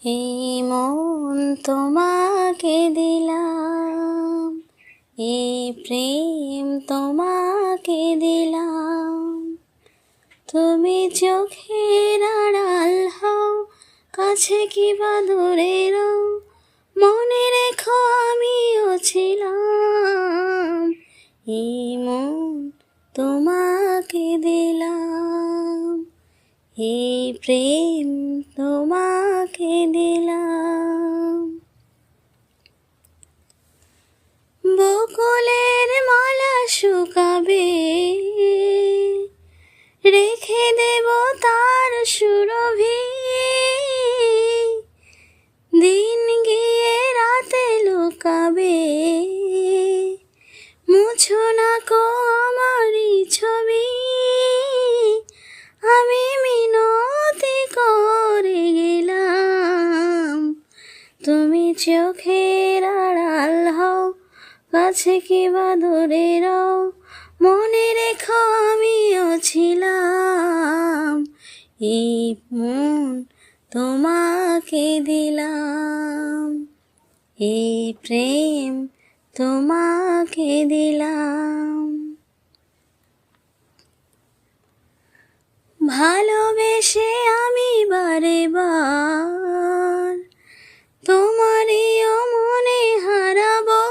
এই মন তোমাকে দিলাম, এই প্রেম তোমাকে দিলাম। তুমি চোখের আড়াল হও, কাছে কিবা দূরে রও, মনে রেখো আমিও ছিলাম। এই মন তোমাকে দিলাম, এই প্রেম তোমাকে দিলাম। বকুলের মালা শুকাবে, রেখে দেব তার সুরভি। দিন গিয়ে রাতে লুকাবে, মুছো না কো আমারই ছবি। আমি মিনতি করে গেলাম, তুমি চোখের আড়াল হও, কাছে কিবা দূরে রও, মনে রেখো আমিও ছিলাম। এই মন তোমাকে দিলাম, এই প্রেম তোমাকে দিলাম। ভালোবেসে আমি বারে বার তোমারইও মনে হারাবো।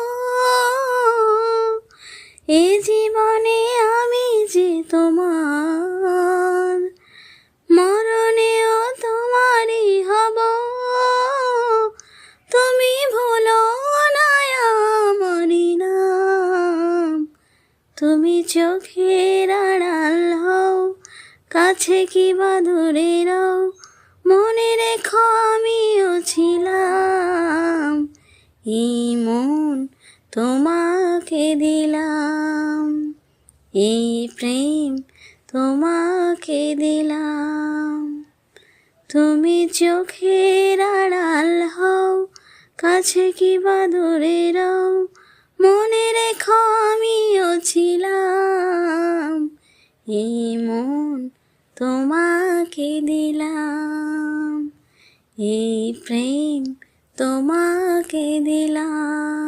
এ জীবনে আমি যে তোমার, মরণেও তোমারই হব। তুমি ভুলো না আমারই নাম, তুমি চোখের আড়াল হও, কাছে কিবা দূরে রও, মনে রেখো আমিও ছিলাম। এই মন তোমাকে দিলাম, এই প্রেম তোমাকে দিলাম। তুমি চোখের আড়াল হও, কাছে কিবা দূরে রও, মনে রেখো আমিও ছিলাম। এই মন তোমাকে দিলাম, এই প্রেম তোমাকে দিলাম।